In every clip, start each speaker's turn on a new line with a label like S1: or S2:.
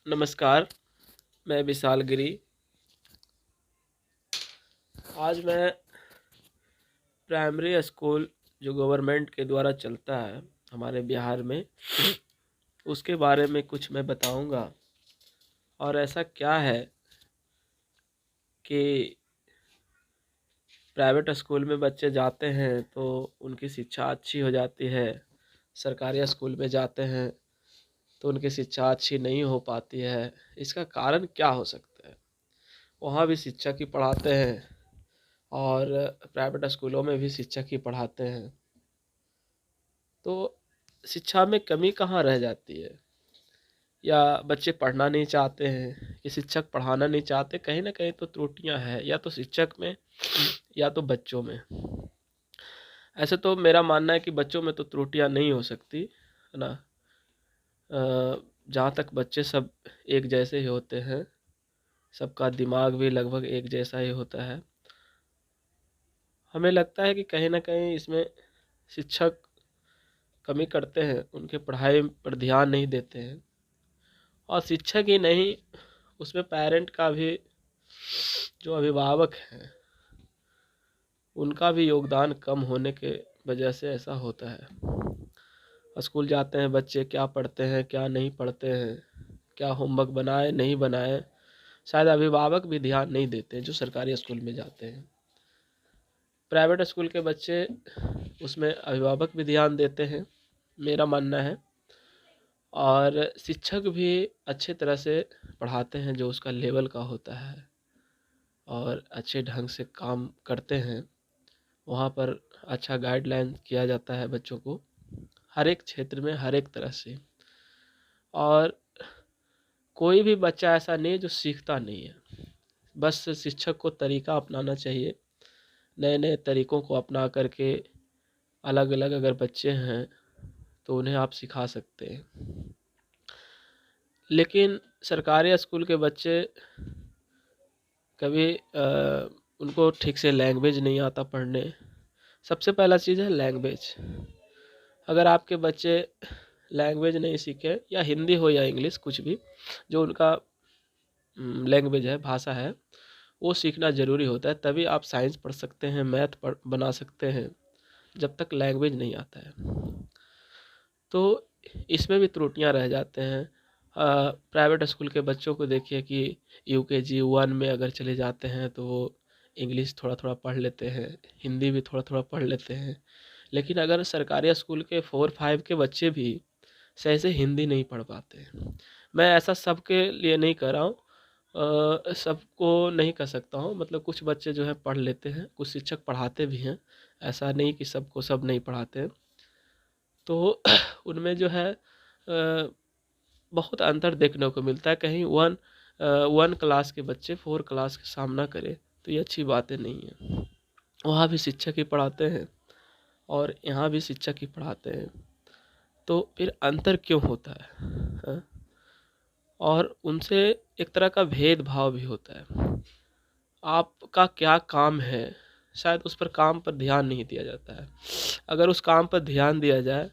S1: नमस्कार, मैं विशाल गिरी। आज मैं प्राइमरी स्कूल जो गवर्नमेंट के द्वारा चलता है हमारे बिहार में, उसके बारे में कुछ मैं बताऊंगा। और ऐसा क्या है कि प्राइवेट स्कूल में बच्चे जाते हैं तो उनकी शिक्षा अच्छी हो जाती है, सरकारी स्कूल में जाते हैं तो उनकी शिक्षा अच्छी नहीं हो पाती है। इसका कारण क्या हो सकता है? वहाँ भी शिक्षक ही पढ़ाते हैं और प्राइवेट स्कूलों में भी शिक्षक ही पढ़ाते हैं, तो शिक्षा में कमी कहाँ रह जाती है? या बच्चे पढ़ना नहीं चाहते हैं कि शिक्षक पढ़ाना नहीं चाहते? कहीं ना कहीं तो त्रुटियां हैं, या तो शिक्षक में या तो बच्चों में। ऐसे तो मेरा मानना है कि बच्चों में तो त्रुटियां नहीं हो सकती, है ना। जहाँ तक बच्चे सब एक जैसे ही होते हैं, सबका दिमाग भी लगभग एक जैसा ही होता है। हमें लगता है कि कहीं ना कहीं इसमें शिक्षक कमी करते हैं, उनके पढ़ाई पर ध्यान नहीं देते हैं। और शिक्षक ही नहीं, उसमें पेरेंट का भी, जो अभिभावक हैं, उनका भी योगदान कम होने के वजह से ऐसा होता है। स्कूल जाते हैं बच्चे, क्या पढ़ते हैं क्या नहीं पढ़ते हैं, क्या होमवर्क बनाए नहीं बनाए, शायद अभिभावक भी ध्यान नहीं देते हैं जो सरकारी स्कूल में जाते हैं। प्राइवेट स्कूल के बच्चे, उसमें अभिभावक भी ध्यान देते हैं, मेरा मानना है। और शिक्षक भी अच्छे तरह से पढ़ाते हैं जो उसका लेवल का होता है, और अच्छे ढंग से काम करते हैं। वहाँ पर अच्छा गाइडलाइन किया जाता है बच्चों को, हर एक क्षेत्र में, हर एक तरह से। और कोई भी बच्चा ऐसा नहीं है जो सीखता नहीं है। बस शिक्षक को तरीका अपनाना चाहिए, नए नए तरीक़ों को अपना करके। अलग अलग अगर बच्चे हैं तो उन्हें आप सिखा सकते हैं। लेकिन सरकारी स्कूल के बच्चे कभी उनको ठीक से लैंग्वेज नहीं आता पढ़ने। सबसे पहला चीज़ है लैंग्वेज। अगर आपके बच्चे लैंग्वेज नहीं सीखे, या हिंदी हो या इंग्लिश, कुछ भी जो उनका लैंग्वेज है, भाषा है, वो सीखना ज़रूरी होता है। तभी आप साइंस पढ़ सकते हैं, मैथ बना सकते हैं, जब तक लैंग्वेज नहीं आता है। तो इसमें भी त्रुटियां रह जाते हैं। प्राइवेट स्कूल के बच्चों को देखिए कि यूकेजी 1 में अगर चले जाते हैं तो वो इंग्लिश थोड़ा थोड़ा पढ़ लेते हैं, हिंदी भी थोड़ा थोड़ा पढ़ लेते हैं। लेकिन अगर सरकारी स्कूल के 4-5 के बच्चे भी सही से हिंदी नहीं पढ़ पाते। मैं ऐसा सबके लिए नहीं कर रहा हूँ, सबको नहीं कह सकता हूँ। मतलब कुछ बच्चे जो है पढ़ लेते हैं, कुछ शिक्षक पढ़ाते भी हैं, ऐसा नहीं कि सबको सब नहीं पढ़ाते हैं। तो उनमें जो है बहुत अंतर देखने को मिलता है। कहीं वन क्लास के बच्चे 4 क्लास का सामना करें तो ये अच्छी बातें नहीं है। वहाँ भी शिक्षक ही पढ़ाते हैं और यहाँ भी शिक्षक ही पढ़ाते हैं, तो फिर अंतर क्यों होता है? हाँ? और उनसे एक तरह का भेदभाव भी होता है। आपका क्या काम है, शायद उस पर काम पर ध्यान नहीं दिया जाता है। अगर उस काम पर ध्यान दिया जाए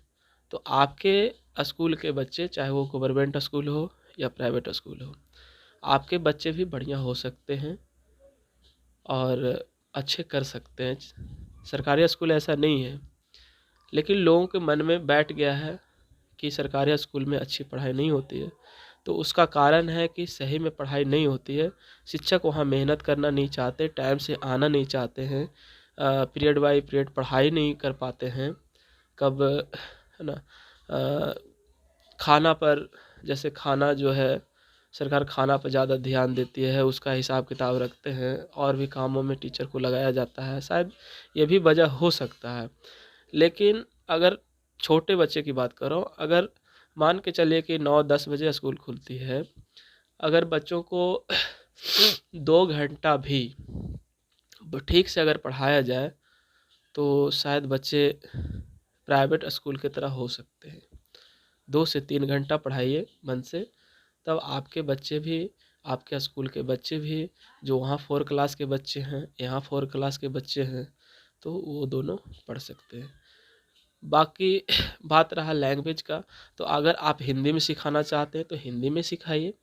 S1: तो आपके स्कूल के बच्चे, चाहे वो गवर्नमेंट स्कूल हो या प्राइवेट स्कूल हो, आपके बच्चे भी बढ़िया हो सकते हैं और अच्छे कर सकते हैं। सरकारी स्कूल ऐसा नहीं है, लेकिन लोगों के मन में बैठ गया है कि सरकारी स्कूल में अच्छी पढ़ाई नहीं होती है। तो उसका कारण है कि सही में पढ़ाई नहीं होती है, शिक्षक वहाँ मेहनत करना नहीं चाहते, टाइम से आना नहीं चाहते हैं, पीरियड बाई पीरियड पढ़ाई नहीं कर पाते हैं। कब, है ना, खाना पर, जैसे खाना जो है, सरकार खाना पर ज़्यादा ध्यान देती है, उसका हिसाब किताब रखते हैं, और भी कामों में टीचर को लगाया जाता है। शायद ये भी वजह हो सकता है। लेकिन अगर छोटे बच्चे की बात करो, अगर मान के चलिए कि 9-10 बजे स्कूल खुलती है, अगर बच्चों को 2 घंटा भी ठीक से अगर पढ़ाया जाए तो शायद बच्चे प्राइवेट स्कूल की तरह हो सकते हैं। 2 से 3 घंटा पढ़ाइए मन से, तब आपके बच्चे भी, आपके स्कूल के बच्चे भी, जो वहाँ 4 क्लास के बच्चे हैं, यहाँ 4 क्लास के बच्चे हैं, तो वो दोनों पढ़ सकते हैं। बाकी बात रहा लैंग्वेज का, तो अगर आप हिंदी में सिखाना चाहते हैं तो हिंदी में सिखाइए,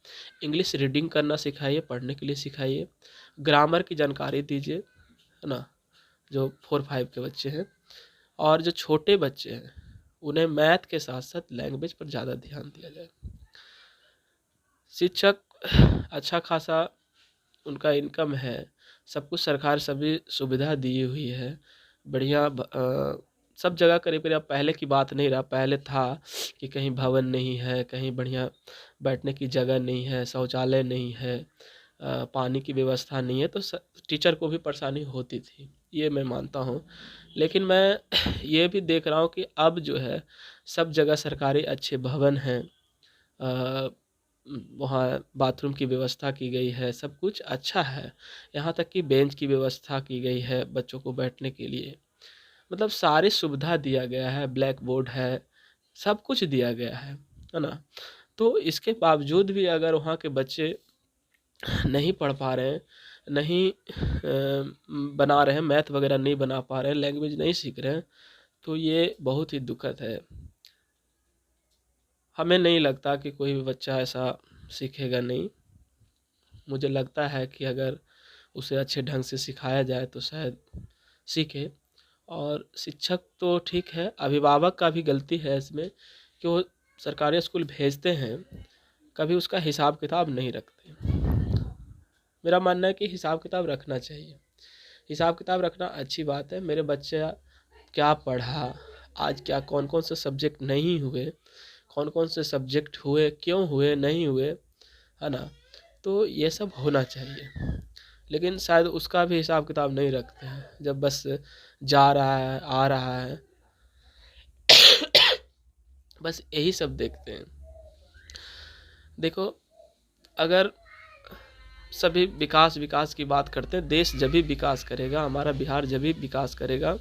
S1: इंग्लिश रीडिंग करना सिखाइए, पढ़ने के लिए सिखाइए, ग्रामर की जानकारी दीजिए, है ना, जो 4-5 के बच्चे हैं। और जो छोटे बच्चे हैं उन्हें मैथ के साथ साथ लैंग्वेज पर ज़्यादा ध्यान दिया जाए। शिक्षक अच्छा खासा उनका इनकम है, सब कुछ सरकार सभी सुविधा दी हुई है, बढ़िया सब जगह करीब करीब। अब पहले की बात नहीं रहा, पहले था कि कहीं भवन नहीं है, कहीं बढ़िया बैठने की जगह नहीं है, शौचालय नहीं है, पानी की व्यवस्था नहीं है, तो टीचर को भी परेशानी होती थी, ये मैं मानता हूँ। लेकिन मैं ये भी देख रहा हूँ कि अब जो है सब जगह सरकारी अच्छे भवन हैं, वहाँ बाथरूम की व्यवस्था की गई है, सब कुछ अच्छा है, यहाँ तक कि बेंच की व्यवस्था की गई है बच्चों को बैठने के लिए, मतलब सारी सुविधा दिया गया है, ब्लैक बोर्ड है, सब कुछ दिया गया है ना। तो इसके बावजूद भी अगर वहाँ के बच्चे नहीं पढ़ पा रहे हैं, नहीं बना रहे हैं, मैथ वगैरह नहीं बना पा रहे हैं, लैंग्वेज नहीं सीख रहे हैं, तो ये बहुत ही दुखद है। हमें नहीं लगता कि कोई भी बच्चा ऐसा सीखेगा नहीं। मुझे लगता है कि अगर उसे अच्छे ढंग से सिखाया जाए तो शायद सीखे। और शिक्षक तो ठीक है, अभिभावक का भी गलती है इसमें कि वो सरकारी स्कूल भेजते हैं, कभी उसका हिसाब किताब नहीं रखते। मेरा मानना है कि हिसाब किताब रखना चाहिए, हिसाब किताब रखना अच्छी बात है। मेरे बच्चे क्या पढ़ा, आज क्या कौन कौन से सब्जेक्ट नहीं हुए, कौन कौन से सब्जेक्ट हुए, क्यों हुए, नहीं हुए, है ना, तो ये सब होना चाहिए। लेकिन शायद उसका भी हिसाब किताब नहीं रखते हैं, जब बस जा रहा है आ रहा है बस यही सब देखते हैं। देखो, अगर सभी विकास विकास की बात करते हैं, देश जब भी विकास करेगा, हमारा बिहार जब भी विकास करेगा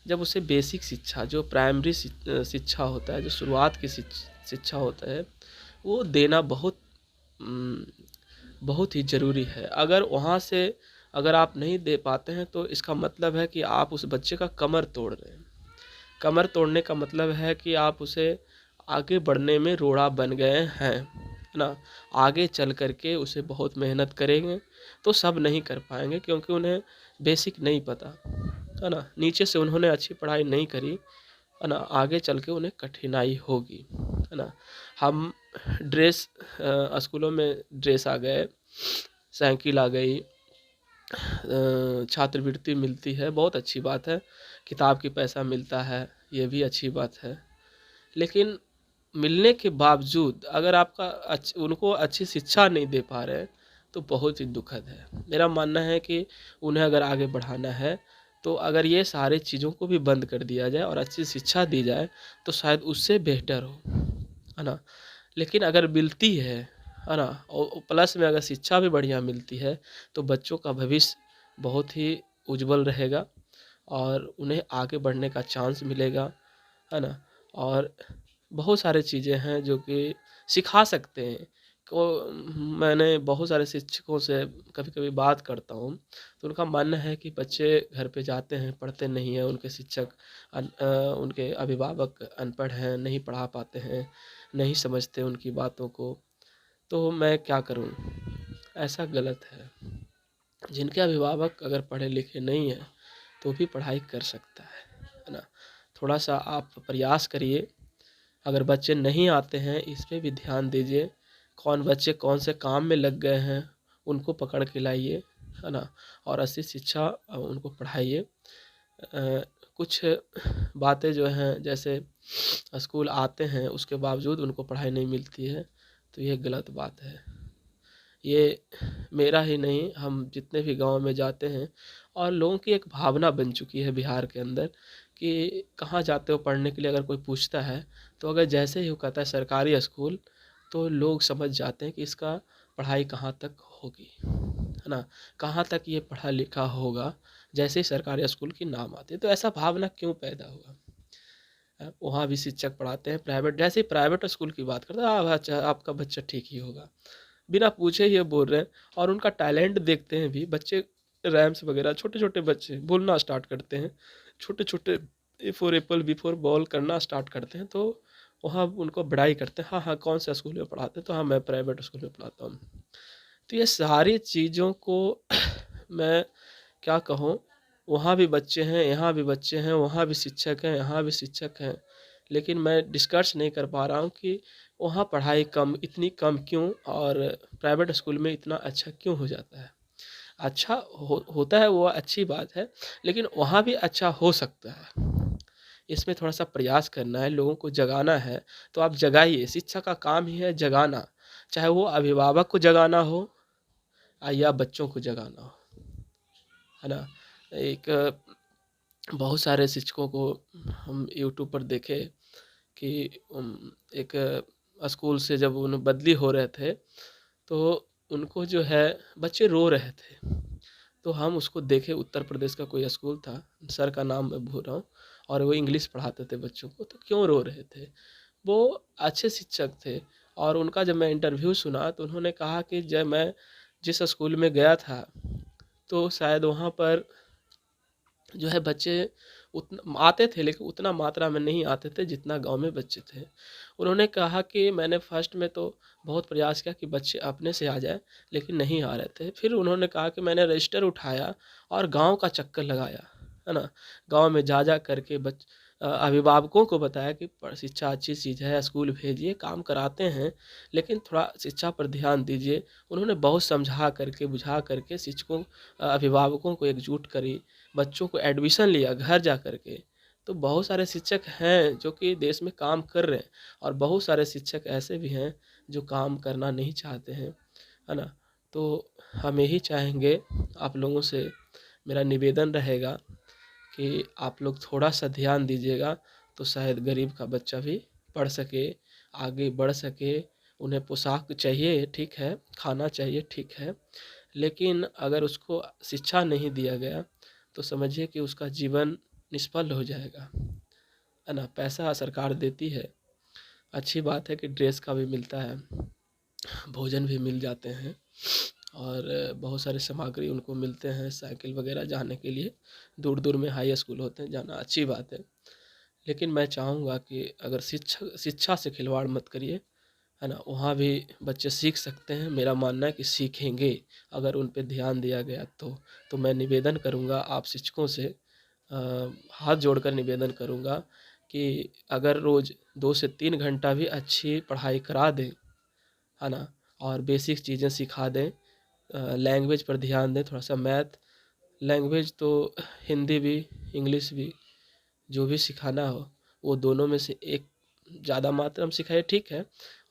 S1: जब उसे बेसिक शिक्षा, जो प्राइमरी शिक्षा होता है, जो शुरुआत की शिक्षा होता है, वो देना बहुत ही ज़रूरी है। अगर वहाँ से अगर आप नहीं दे पाते हैं तो इसका मतलब है कि आप उस बच्चे का कमर तोड़ रहे हैं। कमर तोड़ने का मतलब है कि आप उसे आगे बढ़ने में रोड़ा बन गए हैं, है ना। आगे चल कर के उसे बहुत मेहनत करेंगे तो सब नहीं कर पाएंगे, क्योंकि उन्हें बेसिक नहीं पता, है ना, नीचे से उन्होंने अच्छी पढ़ाई नहीं करी, है ना, आगे चल के उन्हें कठिनाई होगी, है ना। हम ड्रेस स्कूलों में ड्रेस आ गए, साइकिल आ गई, छात्रवृत्ति मिलती है, बहुत अच्छी बात है, किताब की पैसा मिलता है, ये भी अच्छी बात है। लेकिन मिलने के बावजूद अगर आपका उनको अच्छी शिक्षा नहीं दे पा रहे हैं तो बहुत ही दुखद है। मेरा मानना है कि उन्हें अगर आगे बढ़ाना है तो अगर ये सारे चीज़ों को भी बंद कर दिया जाए और अच्छी शिक्षा दी जाए तो शायद उससे बेहतर हो, है ना। लेकिन अगर मिलती है ना, और प्लस में अगर शिक्षा भी बढ़िया मिलती है तो बच्चों का भविष्य बहुत ही उज्जवल रहेगा और उन्हें आगे बढ़ने का चांस मिलेगा, है ना। और बहुत सारे चीज़ें हैं जो कि सिखा सकते हैं को। मैंने बहुत सारे शिक्षकों से कभी कभी बात करता हूँ तो उनका मानना है कि बच्चे घर पे जाते हैं, पढ़ते नहीं हैं, उनके शिक्षक उनके अभिभावक अनपढ़ हैं, नहीं पढ़ा पाते हैं, नहीं समझते उनकी बातों को। तो मैं क्या करूँ, ऐसा गलत है। जिनके अभिभावक अगर पढ़े लिखे नहीं हैं तो भी पढ़ाई कर सकता है ना। थोड़ा सा आप प्रयास करिए, अगर बच्चे नहीं आते हैं इस पे भी ध्यान दीजिए, कौन बच्चे कौन से काम में लग गए हैं उनको पकड़ के लाइए, है ना, और अच्छी शिक्षा उनको पढ़ाइए। कुछ बातें जो हैं, जैसे स्कूल आते हैं उसके बावजूद उनको पढ़ाई नहीं मिलती है, तो ये गलत बात है। ये मेरा ही नहीं, हम जितने भी गांव में जाते हैं और लोगों की एक भावना बन चुकी है बिहार के अंदर कि कहाँ जाते हो पढ़ने के लिए, अगर कोई पूछता है तो अगर जैसे ही वो कहता है सरकारी स्कूल तो लोग समझ जाते हैं कि इसका पढ़ाई कहाँ तक होगी, है ना, कहाँ तक ये पढ़ा लिखा होगा। जैसे ही सरकारी स्कूल की नाम आती है तो ऐसा भावना क्यों पैदा हुआ। वहाँ भी शिक्षक पढ़ाते हैं प्राइवेट, जैसे ही प्राइवेट स्कूल की बात करते हैं अच्छा आपका बच्चा ठीक ही होगा, बिना पूछे ये बोल रहे हैं। और उनका टैलेंट देखते हैं भी बच्चे, रैम्स वगैरह, छोटे छोटे बच्चे बोलना स्टार्ट करते हैं, छोटे छोटे A for apple B for ball करना स्टार्ट करते हैं, तो वहाँ उनको बड़ाई करते हैं, हाँ हाँ कौन सा स्कूल में पढ़ाते हैं, तो हाँ मैं प्राइवेट स्कूल में पढ़ाता हूँ। तो ये सारी चीज़ों को मैं क्या कहूँ, वहाँ भी बच्चे हैं, यहाँ भी बच्चे हैं, वहाँ भी शिक्षक हैं, यहाँ भी शिक्षक हैं, लेकिन मैं डिस्कस नहीं कर पा रहा हूँ कि वहाँ पढ़ाई कम, इतनी कम क्यों, और प्राइवेट स्कूल में इतना अच्छा क्यों हो जाता है। अच्छा होता है, वो अच्छी बात है, लेकिन वहाँ भी अच्छा हो सकता है। इसमें थोड़ा-सा प्रयास करना है, लोगों को जगाना है, तो आप जगाइए, शिक्षा का काम ही है जगाना, चाहे वो अभिभावक को जगाना हो या बच्चों को जगाना हो, है ना? एक बहुत सारे शिक्षकों को हम यूट्यूब पर देखे कि एक स्कूल से जब उन्हें बदली हो रहे थे, तो उनको जो है बच्चे रो रहे थे। तो हम उसको देखे, उत्तर प्रदेश का कोई स्कूल था, सर का नाम मैं भूल रहा हूँ, और वो इंग्लिश पढ़ाते थे बच्चों को, तो क्यों रो रहे थे? वो अच्छे शिक्षक थे, और उनका जब मैं इंटरव्यू सुना तो उन्होंने कहा कि जब मैं जिस स्कूल में गया था, तो शायद वहाँ पर जो है बच्चे उतना आते थे, लेकिन उतना मात्रा में नहीं आते थे जितना गाँव में बच्चे थे। उन्होंने कहा कि मैंने फर्स्ट में तो बहुत प्रयास किया कि बच्चे अपने से आ जाएँ, लेकिन नहीं आ रहे थे। फिर उन्होंने कहा कि मैंने रजिस्टर उठाया और गाँव का चक्कर लगाया, है ना? गाँव में जा करके अभिभावकों को बताया कि प शिक्षा अच्छी चीज़ है, स्कूल भेजिए, काम कराते हैं, लेकिन थोड़ा शिक्षा पर ध्यान दीजिए। उन्होंने बहुत समझा करके, बुझा करके शिक्षकों अभिभावकों को एकजुट करी, बच्चों को एडमिशन लिया घर जा कर के। तो बहुत सारे शिक्षक हैं जो कि देश में काम कर रहे हैं, और बहुत सारे शिक्षक ऐसे भी हैं जो काम करना नहीं चाहते हैं, है ना? तो हम यही चाहेंगे, आप लोगों से मेरा निवेदन रहेगा कि आप लोग थोड़ा-सा ध्यान दीजिएगा, तो शायद गरीब का बच्चा भी पढ़ सके, आगे बढ़ सके। उन्हें पोशाक चाहिए, ठीक है, खाना चाहिए, ठीक है, लेकिन अगर उसको शिक्षा नहीं दिया गया, तो समझिए कि उसका जीवन निष्फल हो जाएगा, है ना? पैसा सरकार देती है, अच्छी बात है कि ड्रेस का भी मिलता है, भोजन भी मिल जाते हैं, और बहुत सारे सामग्री उनको मिलते हैं, साइकिल वगैरह जाने के लिए, दूर-दूर में हाई स्कूल होते हैं, जाना अच्छी बात है। लेकिन मैं चाहूँगा कि अगर शिक्षा से खिलवाड़ मत करिए, है ना? वहाँ भी बच्चे सीख सकते हैं, मेरा मानना है कि सीखेंगे, अगर उन पे ध्यान दिया गया तो। तो मैं निवेदन करूँगा आप शिक्षकों से, हाथ जोड़कर निवेदन करूँगा कि अगर रोज़ 2 से 3 घंटा भी अच्छी पढ़ाई करा दें, है ना? और बेसिक चीज़ें सिखा दें, लैंग्वेज पर ध्यान दें, थोड़ा-सा मैथ, लैंग्वेज तो हिंदी भी, इंग्लिश भी, जो भी सिखाना हो, वो दोनों में से एक ज़्यादा मात्रा में सिखाइए, ठीक है,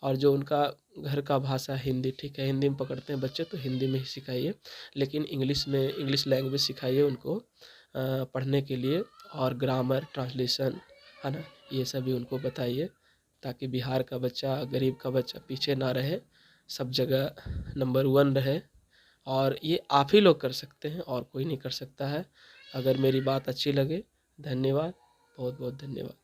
S1: और जो उनका घर का भाषा हिंदी, ठीक है, हिंदी में पकड़ते हैं बच्चे तो हिंदी में ही सिखाइए, लेकिन इंग्लिश में, इंग्लिश लैंग्वेज सिखाइए उनको पढ़ने के लिए, और ग्रामर, ट्रांसलेशन, है ना, ये सभी उनको बताइए, ताकि बिहार का बच्चा, गरीब का बच्चा पीछे ना रहे, सब जगह नंबर 1 रहे। और ये आप ही लोग कर सकते हैं, और कोई नहीं कर सकता है। अगर मेरी बात अच्छी लगे, धन्यवाद, बहुत बहुत धन्यवाद।